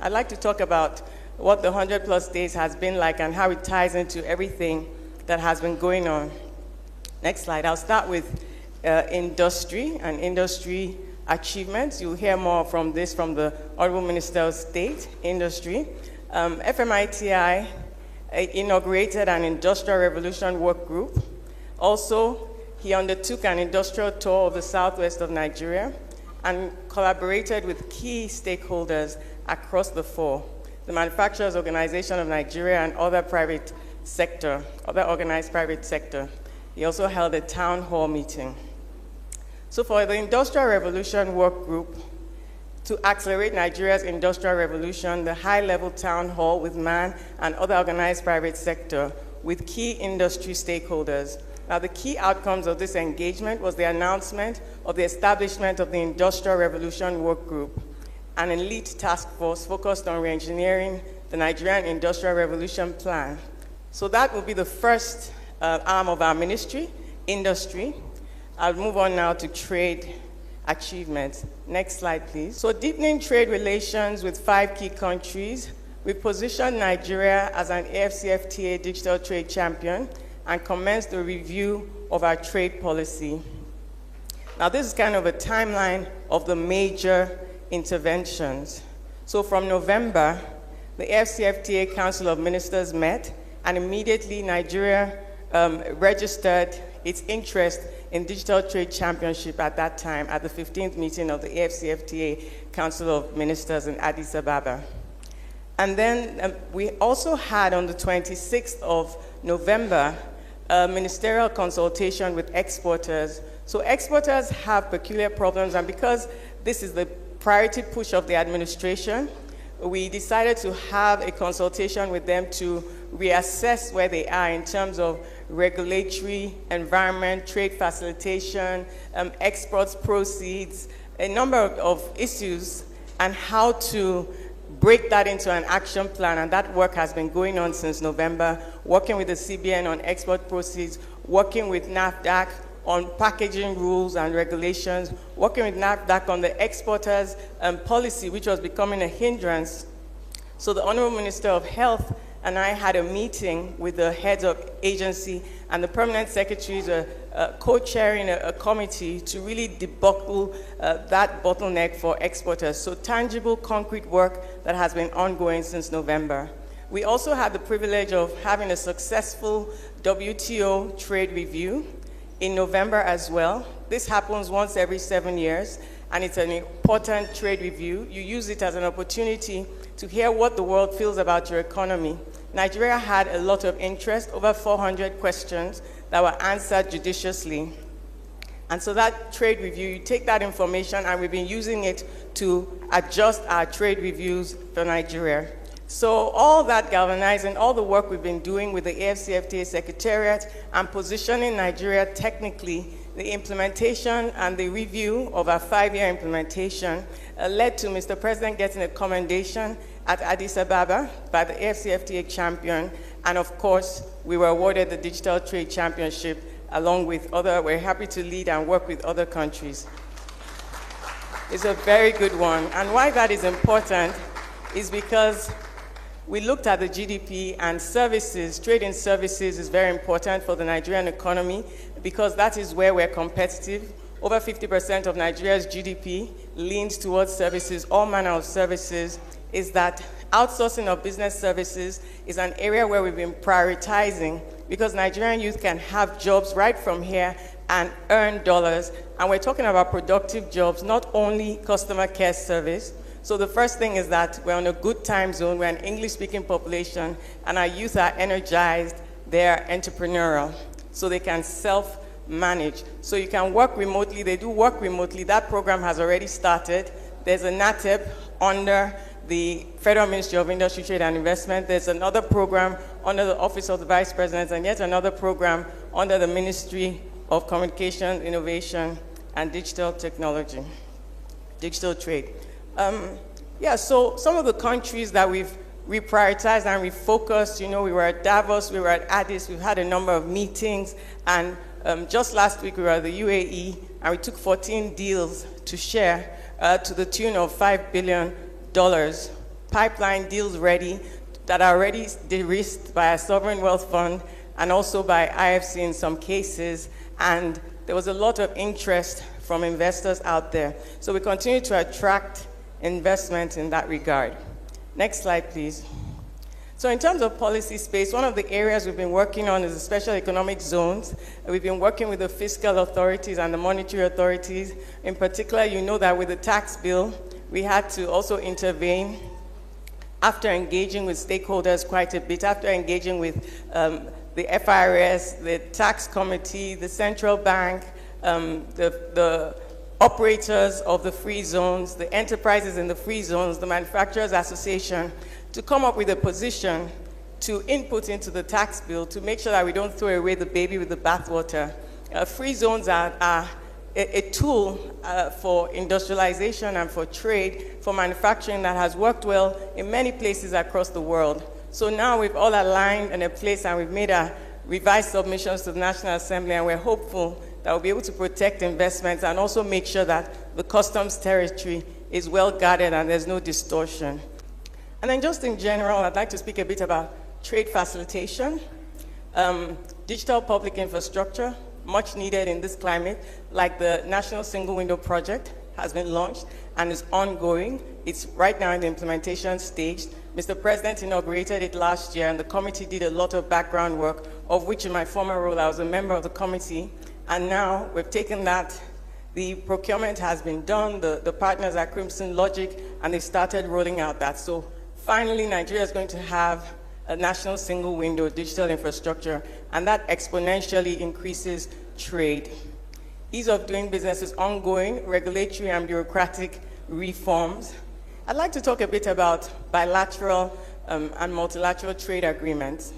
I'd like to talk about what the 100-plus days has been like and how it ties into everything that has been going on. Next slide. I'll start with industry and industry achievements. You'll hear more from this from the Honorable Minister of State, Industry. FNIPR inaugurated an Industrial Revolution Work Group. Also, he undertook an industrial tour of the southwest of Nigeria and collaborated with key stakeholders across the four, the Manufacturers Organization of Nigeria and other organized private sector. He also held a town hall meeting. So for the Industrial Revolution Work Group, to accelerate Nigeria's industrial revolution, the high-level town hall with MAN and other organized private sector with key industry stakeholders. Now, the key outcomes of this engagement was the announcement of the establishment of the Industrial Revolution Work Group, an elite task force focused on re-engineering the Nigerian Industrial Revolution Plan. So that will be the first arm of our ministry, industry. I'll move on now to trade achievements. Next slide, please. So deepening trade relations with 5 key countries, we positioned Nigeria as an AFCFTA digital trade champion and commenced the review of our trade policy. Now, this is kind of a timeline of the major interventions. So from November, the AFCFTA Council of Ministers met, and immediately Nigeria registered its interest in digital trade championship at that time at the 15th meeting of the AFCFTA Council of Ministers in Addis Ababa. And then we also had on the 26th of November a ministerial consultation with exporters. So exporters have peculiar problems, and because this is the priority push of the administration, we decided to have a consultation with them to reassess where they are in terms of regulatory, environment, trade facilitation, exports proceeds, a number of issues, and how to break that into an action plan. And that work has been going on since November, working with the CBN on export proceeds, working with NAFDAC on packaging rules and regulations, working with NAFDAC on the exporters policy, which was becoming a hindrance. So the Honorable Minister of Health and I had a meeting with the heads of agency, and the permanent secretaries are co-chairing a committee to really debuckle that bottleneck for exporters. So tangible, concrete work that has been ongoing since November. We also had the privilege of having a successful WTO trade review in November as well. This happens once every 7 years, and it's an important trade review. You use it as an opportunity to hear what the world feels about your economy. Nigeria had a lot of interest, over 400 questions that were answered judiciously. And so that trade review, you take that information, and we've been using it to adjust our trade reviews for Nigeria. So all that galvanizing, all the work we've been doing with the AFCFTA Secretariat and positioning Nigeria technically, the implementation and the review of our 5-year implementation led to Mr. President getting a commendation at Addis Ababa by the AFCFTA champion. And of course, we were awarded the Digital Trade Championship along with we're happy to lead and work with other countries. It's a very good one. And why that is important is because we looked at the GDP and services. Trade in services is very important for the Nigerian economy because that is where we're competitive. Over 50% of Nigeria's GDP leans towards services, all manner of services. Is that outsourcing of business services is an area where we've been prioritizing because Nigerian youth can have jobs right from here and earn dollars. And we're talking about productive jobs, not only customer care service. So the first thing is that we're on a good time zone, we're an English-speaking population, and our youth are energized, they're entrepreneurial, so they can self-manage. So you can work remotely, they do work remotely. That program has already started. There's a NATEP under the Federal Ministry of Industry, Trade and Investment. There's another program under the Office of the Vice President, and yet another program under the Ministry of Communication, Innovation, and Digital Technology, Digital Trade. So some of the countries that we've reprioritized and refocused, we were at Davos, we were at Addis, we've had a number of meetings, and just last week we were at the UAE, and we took 14 deals to share to the tune of $5 billion pipeline deals ready that are already de-risked by a sovereign wealth fund and also by IFC in some cases. And there was a lot of interest from investors out there. So we continue to attract investment in that regard. Next slide, please. So in terms of policy space, one of the areas we've been working on is the special economic zones. We've been working with the fiscal authorities and the monetary authorities. In particular, you know that with the tax bill, we had to also intervene after engaging with stakeholders quite a bit, after engaging with the FIRS, the tax committee, the central bank, the operators of the free zones, the enterprises in the free zones, the manufacturers association, to come up with a position to input into the tax bill to make sure that we don't throw away the baby with the bathwater. Free zones are a tool for industrialization and for trade, for manufacturing that has worked well in many places across the world. So now we've all aligned in a place and we've made our revised submissions to the National Assembly, and we're hopeful that we'll be able to protect investments and also make sure that the customs territory is well guarded and there's no distortion. And then just in general, I'd like to speak a bit about trade facilitation, digital public infrastructure, much needed in this climate, like the National Single Window Project has been launched and is ongoing. It's right now in the implementation stage. Mr. President inaugurated it last year, and the committee did a lot of background work, of which in my former role I was a member of the committee. And now we've taken that, the procurement has been done, the partners are Crimson Logic, and they started rolling out that. So finally, Nigeria is going to have a national single window digital infrastructure, and that exponentially increases trade. Ease of doing business is ongoing, regulatory and bureaucratic reforms. I'd like to talk a bit about bilateral and multilateral trade agreements.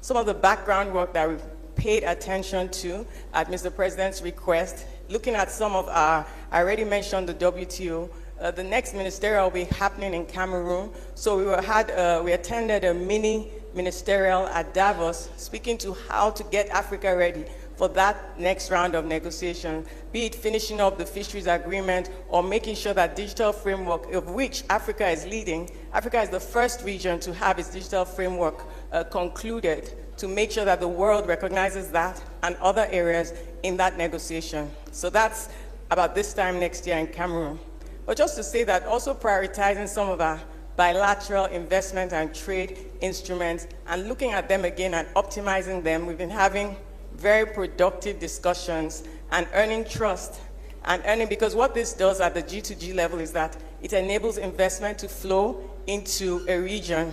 Some of the background work that we've paid attention to at Mr. President's request, looking at some of our, I already mentioned the WTO, the next ministerial will be happening in Cameroon. So we attended a mini ministerial at Davos, speaking to how to get Africa ready for that next round of negotiation, be it finishing up the fisheries agreement or making sure that digital framework, of which Africa is leading. Africa is the first region to have its digital framework concluded, to make sure that the world recognizes that and other areas in that negotiation. So that's about this time next year in Cameroon. But just to say that also prioritizing some of our bilateral investment and trade instruments and looking at them again and optimizing them. We've been having very productive discussions and earning trust and earning, because what this does at the G2G level is that it enables investment to flow into a region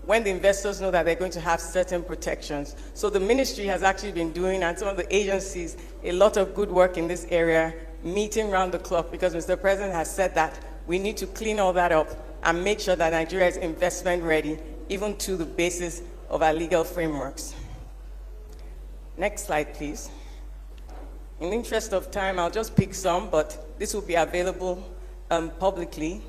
when the investors know that they're going to have certain protections. So the ministry has actually been doing, and some of the agencies, a lot of good work in this area, meeting round the clock, because Mr. President has said that we need to clean all that up and make sure that Nigeria is investment ready, even to the basis of our legal frameworks. Next slide, please. In the interest of time, I'll just pick some, but this will be available publicly.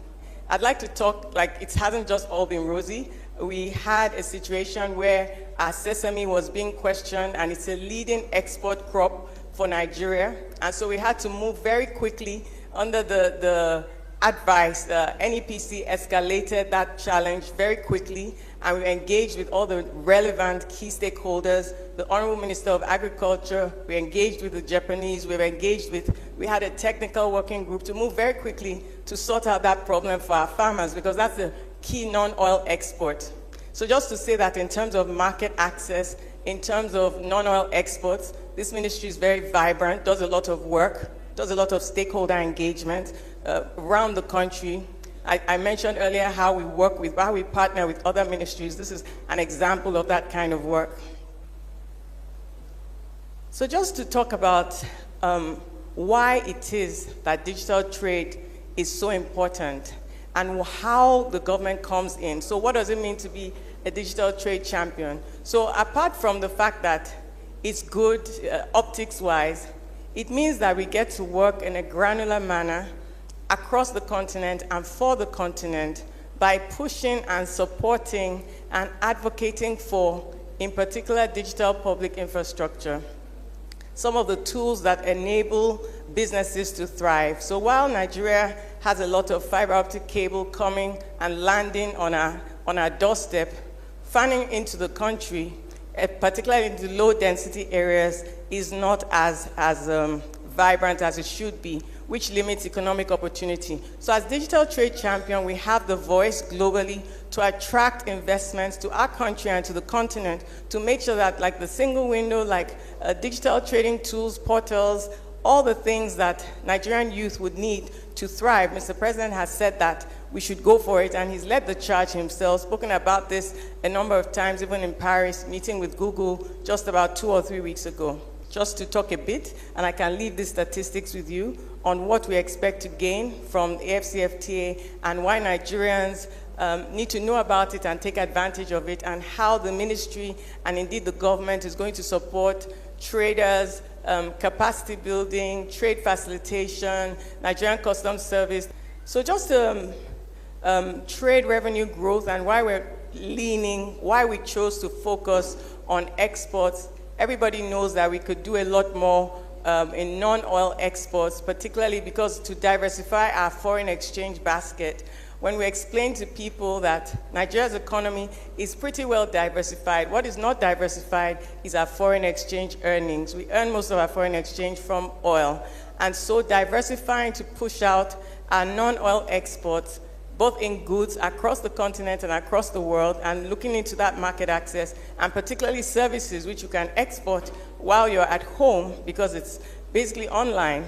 I'd like to talk, like, it hasn't just all been rosy. We had a situation where our sesame was being questioned, and it's a leading export crop for Nigeria. And so we had to move very quickly under the advice. NEPC escalated that challenge very quickly, and we engaged with all the relevant key stakeholders, the Honorable Minister of Agriculture, we engaged with the Japanese, we had a technical working group to move very quickly to sort out that problem for our farmers, because that's the key non-oil export. So just to say that in terms of market access, in terms of non-oil exports, this ministry is very vibrant, does a lot of work, does a lot of stakeholder engagement around the country. I mentioned earlier how we partner with other ministries. This is an example of that kind of work. So just to talk about why it is that digital trade is so important and how the government comes in. So what does it mean to be a digital trade champion? So apart from the fact that it's good optics-wise, it means that we get to work in a granular manner across the continent and for the continent by pushing and supporting and advocating for, in particular, digital public infrastructure. Some of the tools that enable businesses to thrive. So while Nigeria has a lot of fiber optic cable coming and landing on our doorstep, fanning into the country, particularly in the low-density areas, is not as vibrant as it should be, which limits economic opportunity. So as digital trade champion, we have the voice globally to attract investments to our country and to the continent to make sure that, like the single window, like digital trading tools, portals, all the things that Nigerian youth would need to thrive. Mr. President has said that we should go for it, and he's led the charge himself, spoken about this a number of times, even in Paris, meeting with Google just about 2 or 3 weeks ago. Just to talk a bit, and I can leave these statistics with you on what we expect to gain from the AFCFTA and why Nigerians need to know about it and take advantage of it, and how the ministry and indeed the government is going to support traders, capacity building, trade facilitation, Nigerian Customs Service. So just trade revenue growth and why we chose to focus on exports. Everybody knows that we could do a lot more in non-oil exports, particularly because to diversify our foreign exchange basket. When we explain to people that Nigeria's economy is pretty well diversified, what is not diversified is our foreign exchange earnings. We earn most of our foreign exchange from oil. And so diversifying to push out our non-oil exports, both in goods across the continent and across the world, and looking into that market access, and particularly services which you can export while you're at home because it's basically online,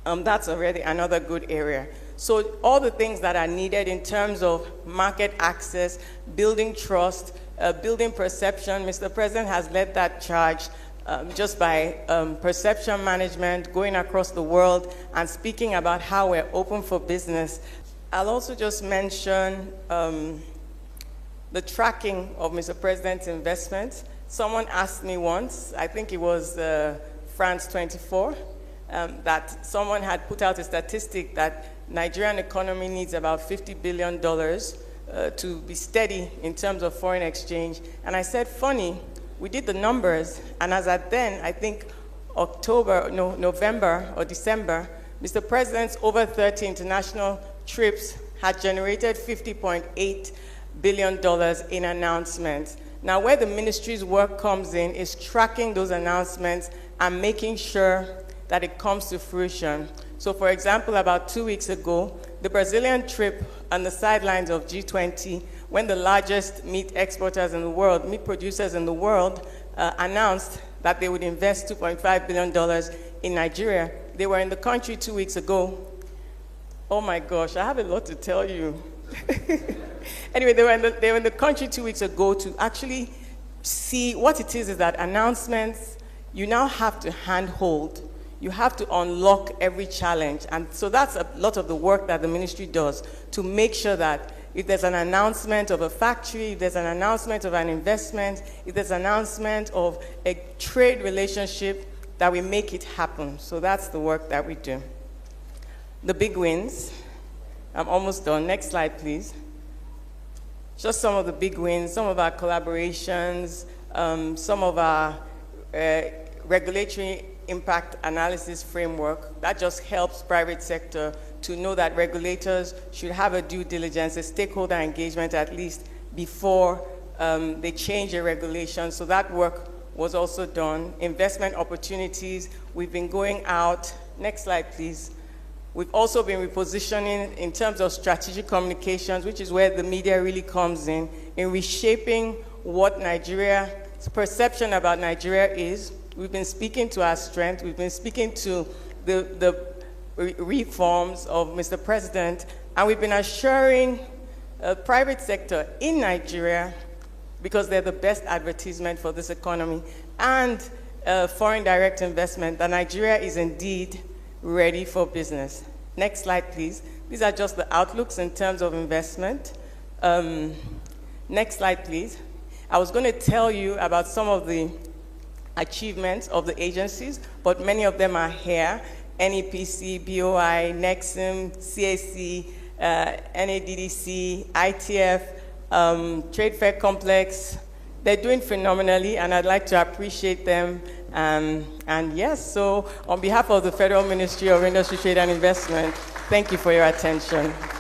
that's already another good area. So all the things that are needed in terms of market access, building trust, building perception, Mr. President has led that charge just by perception management, going across the world and speaking about how we're open for business. I'll also just mention the tracking of Mr. President's investments. Someone asked me once, I think it was France 24, that someone had put out a statistic that Nigerian economy needs about $50 billion to be steady in terms of foreign exchange. And I said, funny, we did the numbers, and as at then, I think November or December, Mr. President's over 30 international trips had generated $50.8 billion in announcements. Now, where the ministry's work comes in is tracking those announcements and making sure that it comes to fruition. So, for example, about 2 weeks ago, the Brazilian trip on the sidelines of G20, when the largest meat exporters in the world, meat producers in the world, announced that they would invest $2.5 billion in Nigeria. They were in the country 2 weeks ago. Oh my gosh, I have a lot to tell you. Anyway, they were in the country 2 weeks ago to actually see what it is that announcements, you now have to handhold. You have to unlock every challenge. And so that's a lot of the work that the ministry does to make sure that if there's an announcement of a factory, if there's an announcement of an investment, if there's an announcement of a trade relationship, that we make it happen. So that's the work that we do. The big wins. I'm almost done. Next slide, please. Just some of the big wins, some of our collaborations, some of our regulatory impact analysis framework. That just helps private sector to know that regulators should have a due diligence, a stakeholder engagement at least before they change a regulation. So that work was also done. Investment opportunities, we've been going out. Next slide, please. We've also been repositioning in terms of strategic communications, which is where the media really comes in reshaping what Nigeria's perception about Nigeria is. We've been speaking to our strength. We've been speaking to the reforms of Mr. President, and we've been assuring private sector in Nigeria, because they're the best advertisement for this economy, and foreign direct investment, that Nigeria is indeed ready for business. Next slide, please. These are just the outlooks in terms of investment. Next slide, please. I was going to tell you about some of the achievements of the agencies, but many of them are here. NEPC, BOI, NEXIM, CAC, NADDC, ITF, Trade Fair Complex. They're doing phenomenally, and I'd like to appreciate them. And yes, so on behalf of the Federal Ministry of Industry, Trade and Investment, Thank you for your attention.